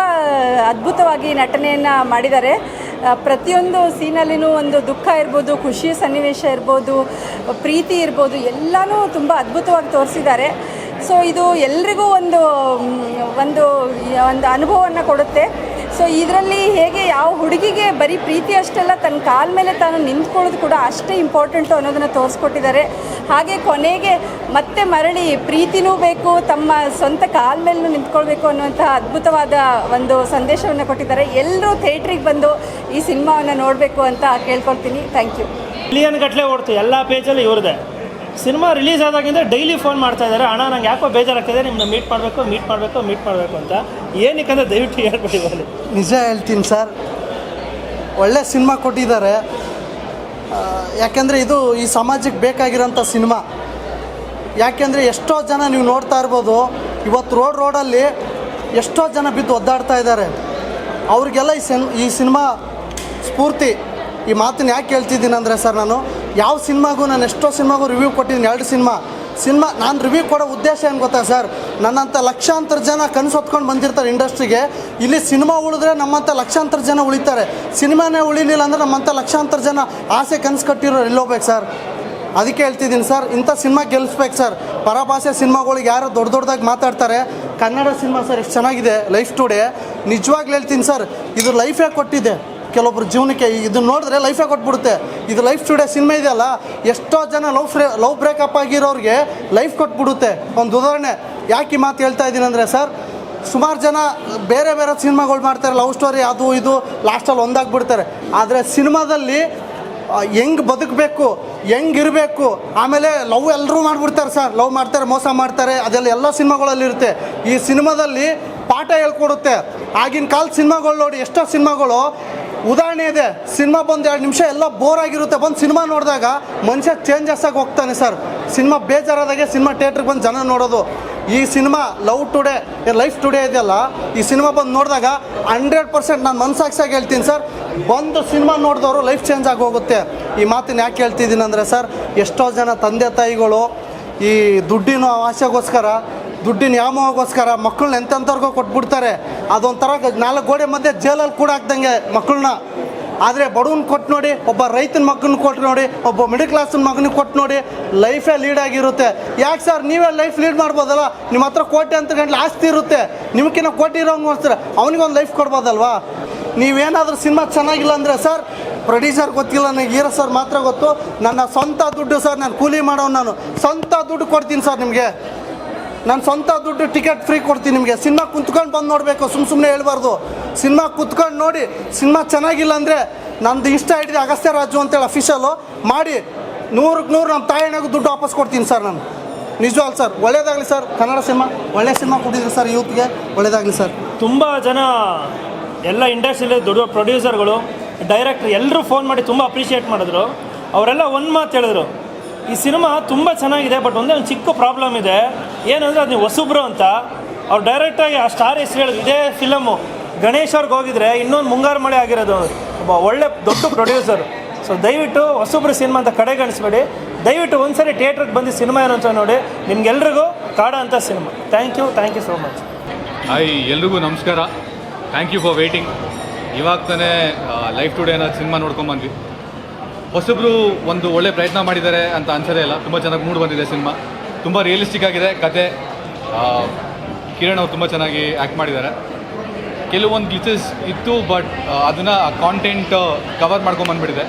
ಅದ್ಭುತವಾಗಿ ನಟನೆಯನ್ನು ಮಾಡಿದ್ದಾರೆ. ಪ್ರತಿಯೊಂದು ಸೀನಲ್ಲಿನೂ ಒಂದು ದುಃಖ ಇರ್ಬೋದು, ಖುಷಿಯ ಸನ್ನಿವೇಶ ಇರ್ಬೋದು, ಪ್ರೀತಿ ಇರ್ಬೋದು, ಎಲ್ಲನೂ ತುಂಬ ಅದ್ಭುತವಾಗಿ ತೋರಿಸಿದ್ದಾರೆ. ಸೊ ಇದು ಎಲ್ರಿಗೂ ಒಂದು ಒಂದು ಒಂದು ಅನುಭವವನ್ನು ಕೊಡುತ್ತೆ. ಸೊ ಇದರಲ್ಲಿ ಹೇಗೆ ಯಾವ ಹುಡುಗಿಗೆ ಬರೀ ಪ್ರೀತಿ ಅಷ್ಟೆಲ್ಲ ತನ್ನ ಕಾಲ ಮೇಲೆ ತಾನು ನಿಂತ್ಕೊಳ್ಳೋದು ಕೂಡ ಅಷ್ಟೇ ಇಂಪಾರ್ಟೆಂಟು ಅನ್ನೋದನ್ನು ತೋರಿಸ್ಕೊಟ್ಟಿದ್ದಾರೆ. ಹಾಗೆ ಕೊನೆಗೆ ಮತ್ತೆ ಮರಳಿ ಪ್ರೀತಿನೂ ಬೇಕು, ತಮ್ಮ ಸ್ವಂತ ಕಾಲ ಮೇಲೂ ನಿಂತ್ಕೊಳ್ಬೇಕು ಅನ್ನುವಂಥ ಅದ್ಭುತವಾದ ಒಂದು ಸಂದೇಶವನ್ನು ಕೊಟ್ಟಿದ್ದಾರೆ. ಎಲ್ಲರೂ ಥಿಯೇಟ್ರಿಗೆ ಬಂದು ಈ ಸಿನಿಮಾವನ್ನು ನೋಡಬೇಕು ಅಂತ ಕೇಳ್ಕೊಳ್ತೀನಿ. Thank you. ಮಿಲಿಯನ್ ಗಟ್ಟಲೆ ಓಡ್ತು, ಎಲ್ಲ ಪೇಜಲ್ಲಿ ಇವ್ರದ್ದೆ. ಸಿನಿಮಾ ರಿಲೀಸ್ ಆದಾಗಿಂದ ಡೈಲಿ ಫೋನ್ ಮಾಡ್ತಾ ಇದ್ದಾರೆ, ಅಣ್ಣ ನಂಗೆ ಯಾಕೋ ಬೇಜಾರಾಗ್ತಿದೆ, ನಿಮ್ಮನ್ನ ಮೀಟ್ ಮಾಡಬೇಕು ಅಂತ. ಏನಕ್ಕಂದ್ರೆ ದಯವಿಟ್ಟು ಹೇಳ್ಬಿಟ್ಟಿದ್ದಾರೆ. ನಿಜ ಹೇಳ್ತೀನಿ ಸರ್, ಒಳ್ಳೆ ಸಿನಿಮಾ ಕೊಟ್ಟಿದ್ದಾರೆ. ಯಾಕೆಂದರೆ ಇದು ಈ ಸಮಾಜಕ್ಕೆ ಬೇಕಾಗಿರೋಂಥ ಸಿನಿಮಾ. ಯಾಕೆಂದರೆ ಎಷ್ಟೋ ಜನ ನೀವು ನೋಡ್ತಾ ಇರ್ಬೋದು, ಇವತ್ತು ರೋಡಲ್ಲಿ ಎಷ್ಟೋ ಜನ ಬಿದ್ದು ಒದ್ದಾಡ್ತಾ ಇದ್ದಾರೆ. ಅವ್ರಿಗೆಲ್ಲ ಈ ಸಿನಿಮಾ ಸ್ಫೂರ್ತಿ. ಈ ಮಾತನ್ನು ಯಾಕೆ ಹೇಳ್ತಿದ್ದೀನಿ ಅಂದರೆ ಸರ್, ನಾನು ಯಾವ ಸಿನಿಮಾಗೂ, ನಾನು ಎಷ್ಟೋ ಸಿನಿಮಾಗೂ ರಿವ್ಯೂ ಕೊಟ್ಟಿದ್ದೀನಿ. 2 ಸಿನಿಮಾ ನಾನು ರಿವ್ಯೂ ಕೊಡೋ ಉದ್ದೇಶ ಏನು ಗೊತ್ತಾ ಸರ್, ನನ್ನಂಥ ಲಕ್ಷಾಂತರ ಜನ ಕನಸು ಹೊತ್ಕೊಂಡು ಬಂದಿರ್ತಾರೆ ಇಂಡಸ್ಟ್ರಿಗೆ. ಇಲ್ಲಿ ಸಿನಿಮಾ ಉಳಿದ್ರೆ ನಮ್ಮಂಥ ಲಕ್ಷಾಂತರ ಜನ ಉಳಿತಾರೆ. ಸಿನಿಮಾನೇ ಉಳಿಲಿಲ್ಲ ಅಂದರೆ ನಮ್ಮಂಥ ಲಕ್ಷಾಂತರ ಜನ ಆಸೆ ಕನಸು ಕಟ್ಟಿರೋರು ಎಲ್ಲೋಗ್ಬೇಕು ಸರ್. ಅದಕ್ಕೆ ಹೇಳ್ತಿದ್ದೀನಿ ಸರ್, ಇಂಥ ಸಿನಿಮಾ ಗೆಲ್ಲಿಸ್ಬೇಕು ಸರ್. ಪರಭಾಷೆ ಸಿನಿಮಾಗಳಿಗೆ ಯಾರು ದೊಡ್ಡದಾಗಿ ಮಾತಾಡ್ತಾರೆ, ಕನ್ನಡ ಸಿನಿಮಾ ಸರ್ ಎಷ್ಟು ಚೆನ್ನಾಗಿದೆ. ಲೈಫ್ ಟುಡೇ ನಿಜವಾಗ್ಲೂ ಹೇಳ್ತೀನಿ ಸರ್, ಇದು ಲೈಫೇ ಕೊಟ್ಟಿದೆ ಕೆಲವೊಬ್ರು ಜೀವನಕ್ಕೆ. ಇದನ್ನು ನೋಡಿದ್ರೆ ಲೈಫೇ ಕೊಟ್ಬಿಡುತ್ತೆ. ಇದು ಲೈಫ್ ಟುಡೇ ಸಿನಿಮಾ ಇದೆಯಲ್ಲ, ಎಷ್ಟೋ ಜನ ಲವ್ ಬ್ರೇಕಪ್ ಆಗಿರೋರಿಗೆ ಲೈಫ್ ಕೊಟ್ಬಿಡುತ್ತೆ. ಒಂದು ಉದಾಹರಣೆ ಯಾಕೆ ಈ ಮಾತು ಹೇಳ್ತಾ ಇದ್ದೀನಿ ಅಂದರೆ ಸರ್, ಸುಮಾರು ಜನ ಬೇರೆ ಸಿನಿಮಾಗಳು ಮಾಡ್ತಾರೆ, ಲವ್ ಸ್ಟೋರಿ ಅದು ಇದು, ಲಾಸ್ಟಲ್ಲಿ ಒಂದಾಗ್ಬಿಡ್ತಾರೆ. ಆದರೆ ಸಿನಿಮಾದಲ್ಲಿ ಹೆಂಗೆ ಬದುಕಬೇಕು, ಹೆಂಗಿರಬೇಕು, ಆಮೇಲೆ ಲವ್ ಎಲ್ಲರೂ ಮಾಡಿಬಿಡ್ತಾರೆ ಸರ್. ಲವ್ ಮಾಡ್ತಾರೆ, ಮೋಸ ಮಾಡ್ತಾರೆ, ಅದೆಲ್ಲ ಎಲ್ಲ ಸಿನಿಮಾಗಳಲ್ಲಿರುತ್ತೆ. ಈ ಸಿನಿಮಾದಲ್ಲಿ ಪಾಠ ಹೇಳ್ಕೊಡುತ್ತೆ. ಆಗಿನ ಕಾಲದ ಸಿನಿಮಾಗಳು ನೋಡಿ, ಎಷ್ಟೋ ಸಿನಿಮಾಗಳು ಉದಾಹರಣೆ ಇದೆ. ಸಿನಿಮಾ ಬಂದು 2 ನಿಮಿಷ ಎಲ್ಲ ಬೋರ್ ಆಗಿರುತ್ತೆ, ಬಂದು ಸಿನಿಮಾ ನೋಡಿದಾಗ ಮನುಷ್ಯ ಚೇಂಜಸ್ ಆಗಿ ಹೋಗ್ತಾನೆ ಸರ್. ಸಿನಿಮಾ ಬೇಜಾರಾದಾಗೆ ಸಿನಿಮಾ ಥಿಯೇಟ್ರಿಗೆ ಬಂದು ಜನ ನೋಡೋದು. ಈ ಸಿನಿಮಾ ಲೈಫ್ ಟುಡೇ ಇದೆಯಲ್ಲ, ಈ ಸಿನಿಮಾ ಬಂದು ನೋಡಿದಾಗ 100% ನಾನು ಮನಸಾಕ್ಷಿಯಾಗಿ ಹೇಳ್ತೀನಿ ಸರ್, ಬಂದು ಸಿನಿಮಾ ನೋಡಿದವರು ಲೈಫ್ ಚೇಂಜ್ ಆಗಿ ಹೋಗುತ್ತೆ. ಈ ಮಾತನ್ನು ಯಾಕೆ ಹೇಳ್ತಿದ್ದೀನಿ ಅಂದರೆ ಸರ್, ಎಷ್ಟೋ ಜನ ತಂದೆ ತಾಯಿಗಳು ಈ ದುಡ್ಡಿನ ಆಸೆಗೋಸ್ಕರ ದುಡ್ಡಿನ ವ್ಯಾಮೋಹಗೋಸ್ಕರ ಮಕ್ಕಳನ್ನ ಎಂತೆಂಥವ್ರಿಗೋ ಕೊಟ್ಬಿಡ್ತಾರೆ. ಅದೊಂಥರ 4 ಗೋಡೆ ಮಧ್ಯೆ ಜೈಲಲ್ಲಿ ಕೂಡ ಹಾಕ್ದಂಗೆ ಮಕ್ಕಳನ್ನ. ಆದರೆ ಬಡವನ ಕೊಟ್ಟು ನೋಡಿ, ಒಬ್ಬ ರೈತನ ಮಗನ ಕೊಟ್ಟು ನೋಡಿ, ಒಬ್ಬ ಮಿಡಲ್ ಕ್ಲಾಸಿನ ಮಗನಿಗೆ ಕೊಟ್ಟು ನೋಡಿ, ಲೈಫೇ ಲೀಡ್ ಆಗಿರುತ್ತೆ. ಯಾಕೆ ಸರ್ ನೀವೇ ಲೈಫ್ ಲೀಡ್ ಮಾಡ್ಬೋದಲ್ಲ? ನಿಮ್ಮ ಹತ್ರ ಕೋಟಿ ಅಂತ ಗಂಟ್ಲೆ ಆಸ್ತಿ ಇರುತ್ತೆ, ನಿಮ್ಗಿನ್ನ ಕೋಟಿ ಇರೋಂಗೆ ಮಾಡ್ತಾರೆ, ಅವನಿಗೊಂದು ಲೈಫ್ ಕೊಡ್ಬೋದಲ್ವಾ? ನೀವೇನಾದರೂ ಸಿನಿಮಾ ಚೆನ್ನಾಗಿಲ್ಲ ಅಂದರೆ ಸರ್, ಪ್ರೊಡ್ಯೂಸರ್ ಗೊತ್ತಿಲ್ಲ, ನನಗೆ ಹೀರೋ ಸರ್ ಮಾತ್ರ ಗೊತ್ತು. ನನ್ನ ಸ್ವಂತ ದುಡ್ಡು ಸರ್, ನಾನು ಕೂಲಿ ಮಾಡೋನು, ನಾನು ಸ್ವಂತ ದುಡ್ಡು ಕೊಡ್ತೀನಿ ಸರ್ ನಿಮಗೆ. ನಾನು ಸ್ವಂತ ದುಡ್ಡು ಟಿಕೆಟ್ ಫ್ರೀ ಕೊಡ್ತೀನಿ ನಿಮಗೆ. ಸಿನಿಮಾ ಕುಂತ್ಕೊಂಡು ಬಂದು ನೋಡಬೇಕು, ಸುಮ್ಮನೆ ಹೇಳ್ಬಾರ್ದು. ಸಿನಿಮಾ ಕುತ್ಕೊಂಡು ನೋಡಿ, ಸಿನಿಮಾ ಚೆನ್ನಾಗಿಲ್ಲ ಅಂದರೆ ನಂದು ಇಷ್ಟ ಹಿಡಿದು ಅಗಸ್ತ್ಯ ರಾಜು ಅಂತೇಳಿ ಅಫಿಷಿಯಲು ಮಾಡಿ 100ಕ್ಕೆ 100 ನಮ್ಮ ತಾಯಿನಾಗೂ ದುಡ್ಡು ವಾಪಸ್ ಕೊಡ್ತೀನಿ ಸರ್ ನಾನು. ನಿಜವಾಗ್ಲು ಸರ್, ಒಳ್ಳೇದಾಗಲಿ ಸರ್. ಕನ್ನಡ ಸಿನಿಮಾ ಒಳ್ಳೆ ಸಿನಿಮಾ ಕೊಟ್ಟಿದ್ದೀರಿ ಸರ್, ಯೂತ್ಗೆ ಒಳ್ಳೇದಾಗಲಿ ಸರ್. ತುಂಬ ಜನ ಎಲ್ಲ ಇಂಡಸ್ಟ್ರಿಯಲ್ಲಿ ದೊಡ್ಡ ಪ್ರೊಡ್ಯೂಸರ್ಗಳು, ಡೈರೆಕ್ಟ್ರ್ ಎಲ್ಲರೂ ಫೋನ್ ಮಾಡಿ ತುಂಬ ಅಪ್ರಿಷಿಯೇಟ್ ಮಾಡಿದ್ರು. ಅವರೆಲ್ಲ ಒಂದು ಮಾತು ಹೇಳಿದ್ರು, ಈ ಸಿನಿಮಾ ತುಂಬ ಚೆನ್ನಾಗಿದೆ, ಬಟ್ ಒಂದೇ ಒಂದು ಚಿಕ್ಕ ಪ್ರಾಬ್ಲಮ್ ಇದೆ. ಏನಂದರೆ ಅದು ನೀವು ಹೊಸಬ್ರು ಅಂತ. ಅವ್ರು ಡೈರೆಕ್ಟಾಗಿ ಆ ಸ್ಟಾರ್ ಹೆಸರು ಹೇಳಿದ್ರು. ಇದೇ ಫಿಲಮು ಗಣೇಶ್ ಅವ್ರಿಗೆ ಹೋಗಿದ್ರೆ ಇನ್ನೊಂದು ಮುಂಗಾರು ಮಳೆ ಆಗಿರೋದು. ಒಬ್ಬ ಒಳ್ಳೆ ದೊಡ್ಡ ಪ್ರೊಡ್ಯೂಸರ್. ಸೊ ದಯವಿಟ್ಟು ಹೊಸಬ್ರು ಸಿನಿಮಾ ಅಂತ ಕಡೆಗಣಿಸ್ಬೇಡಿ. ದಯವಿಟ್ಟು ಒಂದ್ಸರಿ ಥಿಯೇಟ್ರಿಗೆ ಬಂದು ಸಿನಿಮಾ ಏನು ಅಂತ ನೋಡಿ. ನಿಮ್ಗೆಲ್ರಿಗೂ ಕಾಡ ಅಂತ cinema. Thank you so much. Hi, ಎಲ್ರಿಗೂ ನಮಸ್ಕಾರ. Thank you for waiting. ಇವಾಗ ತಾನೇ ಲೈಫ್ ಟುಡೇ ಅನ್ನೋ ಸಿನಿಮಾ ನೋಡ್ಕೊಂಬಂದ್ವಿ. ಹೊಸಬ್ರು ಒಂದು ಒಳ್ಳೆ ಪ್ರಯತ್ನ ಮಾಡಿದ್ದಾರೆ ಅಂತ ಅನ್ಸೋದೇ ಇಲ್ಲ. ತುಂಬ ಚೆನ್ನಾಗಿ ಮೂಡ್ ಬಂದಿದೆ ಸಿನಿಮಾ. ತುಂಬ ರಿಯಲಿಸ್ಟಿಕ್ ಆಗಿದೆ ಕತೆ. ಕಿರಣ್ ಅವ್ರು ತುಂಬ ಚೆನ್ನಾಗಿ ಆ್ಯಕ್ಟ್ ಮಾಡಿದ್ದಾರೆ. ಕೆಲವೊಂದು ಗ್ಲಿಚಸ್ ಇತ್ತು, ಬಟ್ ಅದನ್ನು ಕಾಂಟೆಂಟ್ ಕವರ್ ಮಾಡ್ಕೊಂಬಂದ್ಬಿಟ್ಟಿದೆ.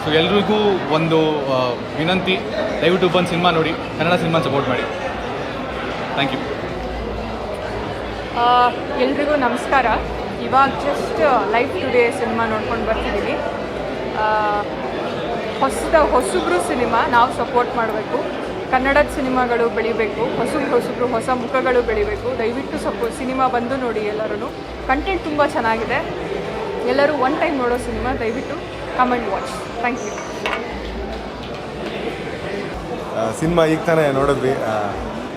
ಸೊ ಎಲ್ರಿಗೂ ಒಂದು ವಿನಂತಿ, ದಯವಿಟ್ಟು ಬಂದು ಸಿನಿಮಾ ನೋಡಿ, ಕನ್ನಡ ಸಿನಿಮಾ ಸಪೋರ್ಟ್ ಮಾಡಿ. Thank you. ಎಲ್ರಿಗೂ ನಮಸ್ಕಾರ. ಇವಾಗ ಜಸ್ಟ್ ಲೈಫ್ ಟುಡೇ ಸಿನಿಮಾ ನೋಡ್ಕೊಂಡು ಬರ್ತಿದ್ದೀವಿ. ಹೊಸಬ್ರು ಸಿನಿಮಾ ನಾವು ಸಪೋರ್ಟ್ ಮಾಡಬೇಕು. ಕನ್ನಡದ ಸಿನಿಮಾಗಳು ಬೆಳಿಬೇಕು, ಹೊಸಬ್ರು ಹೊಸ ಮುಖಗಳು ಬೆಳಿಬೇಕು. ದಯವಿಟ್ಟು ಸಿನಿಮಾ ಬಂದು ನೋಡಿ ಎಲ್ಲರೂ. ಕಂಟೆಂಟ್ ತುಂಬ ಚೆನ್ನಾಗಿದೆ. ಎಲ್ಲರೂ ಒನ್ ಟೈಮ್ ನೋಡೋ ಸಿನಿಮಾ. ದಯವಿಟ್ಟು come and watch. Thank you. Cinema ಈಗ ತಾನೇ ನೋಡಿದ್ವಿ.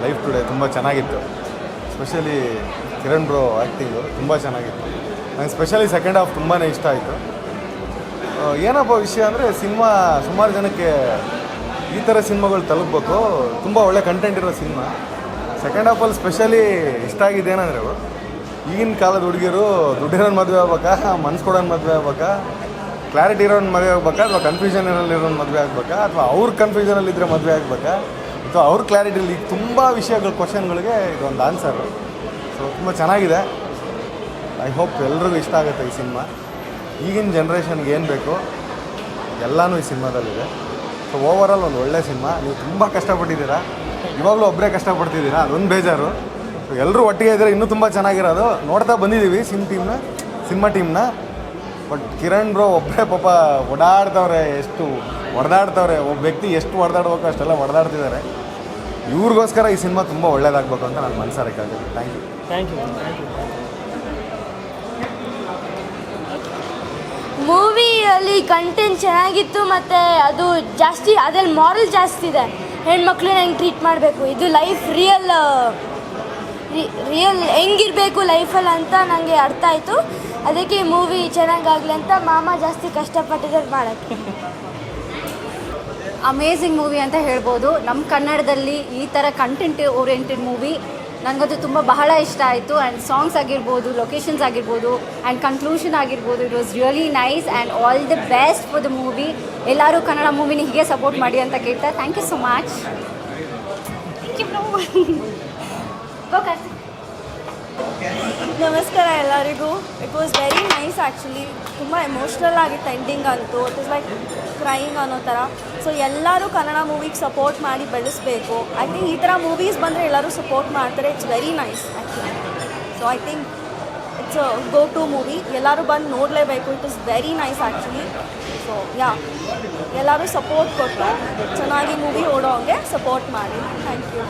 ಲೈಫ್ ಟುಡೇ ತುಂಬ ಚೆನ್ನಾಗಿತ್ತು. ಸ್ಪೆಷಲಿ ಕಿರಣ್ ಬ್ರೋ ಆ್ಯಕ್ಟಿಂಗು ತುಂಬ ಚೆನ್ನಾಗಿತ್ತು. ನನಗೆ ಸ್ಪೆಷಲಿ ಸೆಕೆಂಡ್ ಹಾಫ್ ತುಂಬಾ ಇಷ್ಟ ಆಯಿತು. ಏನಪ್ಪ ವಿಷಯ ಅಂದರೆ, ಸಿನಿಮಾ ಸುಮಾರು ಜನಕ್ಕೆ ಈ ಥರ ಸಿನಿಮಾಗಳು ತಲುಪಬೇಕು. ತುಂಬ ಒಳ್ಳೆ ಕಂಟೆಂಟ್ ಇರೋ ಸಿನಿಮಾ. ಸೆಕೆಂಡ್ ಹಾಫಲ್ಲಿ ಸ್ಪೆಷಲಿ ಇಷ್ಟ ಆಗಿದ್ದು ಏನಂದರೆ, ಈಗಿನ ಕಾಲದ ಹುಡುಗಿಯರು ದುಡ್ಡಿರೋನು ಮದುವೆ ಆಗ್ಬೇಕಾ, ಮನ್ಸು ಕೊಡೋನು ಮದುವೆ ಆಗ್ಬೇಕಾ, ಕ್ಲಾರಿಟಿ ಇರೋನು ಮದುವೆ ಆಗ್ಬೇಕಾ, ಅಥವಾ ಕನ್ಫ್ಯೂಷನಲ್ಲಿರೋನು ಮದುವೆ ಆಗ್ಬೇಕಾ, ಅಥವಾ ಅವ್ರ ಕನ್ಫ್ಯೂಷನಲ್ಲಿದ್ದರೆ ಮದುವೆ ಆಗ್ಬೇಕಾ, ಅಥವಾ ಅವ್ರ ಕ್ಲಾರಿಟಿಲಿ ತುಂಬ ವಿಷಯಗಳು, ಕ್ವಶನ್ಗಳಿಗೆ ಇದೊಂದು ಆನ್ಸರು. ಸೊ ತುಂಬ ಚೆನ್ನಾಗಿದೆ. ಐ ಹೋಪ್ ಎಲ್ರಿಗೂ ಇಷ್ಟ ಆಗುತ್ತೆ ಈ ಸಿನಿಮಾ. ಈಗಿನ ಜನ್ರೇಷನ್ಗೆ ಏನು ಬೇಕು ಎಲ್ಲನೂ ಈ ಸಿನಿಮಾದಲ್ಲಿದೆ. ಸೊ ಓವರಾಲ್ ಒಂದು ಒಳ್ಳೆ ಸಿನಿಮಾ. ನೀವು ತುಂಬ ಕಷ್ಟಪಟ್ಟಿದ್ದೀರಾ, ಇವಾಗಲೂ ಒಬ್ಬರೇ ಕಷ್ಟಪಡ್ತಿದ್ದೀರಾ, ಅದೊಂದು ಬೇಜಾರು. ಸೊ ಎಲ್ಲರೂ ಒಟ್ಟಿಗೆ ಇದ್ದರೆ ಇನ್ನೂ ತುಂಬ ಚೆನ್ನಾಗಿರೋದು. ನೋಡ್ತಾ ಬಂದಿದ್ದೀವಿ ಸಿನಿಮಾ ಟೀಮ್ನ. ಬಟ್ ಕಿರಣ್ ಬ್ರೋ ಒಬ್ಬರೇ ಪಾಪ ಎಷ್ಟು ಹೊಡೆದಾಡ್ತವ್ರೆ. ಒಬ್ಬ ವ್ಯಕ್ತಿ ಎಷ್ಟು ಹೊಡೆದಾಡ್ಬೇಕು ಅಷ್ಟೆಲ್ಲ ಹೊಡೆದಾಡ್ತಿದ್ದಾರೆ. ಇವ್ರಿಗೋಸ್ಕರ ಈ ಸಿನಿಮಾ ತುಂಬ ಒಳ್ಳೇದಾಗಬೇಕು ಅಂತ ನಾನು ಮನಸಾರಕ್ಕಾಗುತ್ತೆ. Thank you. ಮೂವಿಯಲ್ಲಿ ಕಂಟೆಂಟ್ ಚೆನ್ನಾಗಿತ್ತು, ಮತ್ತು ಅದು ಜಾಸ್ತಿ ಅದ್ರಲ್ಲಿ ಮಾರಲ್ ಜಾಸ್ತಿ ಇದೆ. ಹೆಣ್ಮಕ್ಳನ್ನ ಹೆಂಗೆ ಟ್ರೀಟ್ ಮಾಡಬೇಕು, ಇದು ಲೈಫ್ ರಿಯಲ್ ಹೆಂಗಿರಬೇಕು ಲೈಫಲ್ಲಿ ಅಂತ ನನಗೆ ಅರ್ಥ ಆಯಿತು. ಅದಕ್ಕೆ ಈ ಮೂವಿ ಚೆನ್ನಾಗಾಗಲಿ ಅಂತ ಮಾಮ ಜಾಸ್ತಿ ಕಷ್ಟಪಟ್ಟಿದ್ದಾರೆ ಮಾಡೋಕ್ಕೆ. ಅಮೇಝಿಂಗ್ ಮೂವಿ ಅಂತ ಹೇಳ್ಬೋದು. ನಮ್ಮ ಕನ್ನಡದಲ್ಲಿ ಈ ಥರ ಕಂಟೆಂಟ್ ಓರಿಯೆಂಟೆಡ್ ಮೂವಿ ನನಗದು ತುಂಬ ಬಹಳ ಇಷ್ಟ ಆಯಿತು. ಆ್ಯಂಡ್ ಸಾಂಗ್ಸ್ ಆಗಿರ್ಬೋದು, ಲೊಕೇಶನ್ಸ್ ಆಗಿರ್ಬೋದು, ಆ್ಯಂಡ್ ಕನ್ಕ್ಲೂಷನ್ ಆಗಿರ್ಬೋದು, it was really nice. And all the best for the movie. ಎಲ್ಲರೂ ಕನ್ನಡ ಮೂವಿನ ಹೀಗೆ ಸಪೋರ್ಟ್ ಮಾಡಿ ಅಂತ ಕೇಳ್ತಾ, ಥ್ಯಾಂಕ್ ಯು ಸೊ ಮಚ್. ನಮಸ್ಕಾರ ಎಲ್ಲರಿಗೂ. It was very nice actually. ತುಂಬ ಎಮೋಷ್ನಲ್ ಆಗಿತ್ತು ಎಂಡಿಂಗ್ ಅಂತೂ. ಇಟ್ ಇಸ್ ಲೈಕ್ ಕ್ರೈಯಿಂಗ್ ಅನ್ನೋ ಥರ. ಸೊ ಎಲ್ಲರೂ ಕನ್ನಡ ಮೂವಿಗೆ ಸಪೋರ್ಟ್ ಮಾಡಿ ಬೆಳೆಸಬೇಕು. ಐ ಥಿಂಕ್ ಈ ಥರ ಮೂವೀಸ್ ಬಂದರೆ ಎಲ್ಲರೂ ಸಪೋರ್ಟ್ ಮಾಡ್ತಾರೆ. It's very nice actually. So I think it's go to movie. ಎಲ್ಲರೂ ಬಂದು ನೋಡಲೇಬೇಕು. It is very nice actually. So ಎಲ್ಲರೂ ಸಪೋರ್ಟ್ ಕೊಟ್ಟು ಚೆನ್ನಾಗಿ ಮೂವಿ ಓಡೋ ಹಾಗೆ ಸಪೋರ್ಟ್ ಮಾಡಿ. Thank you.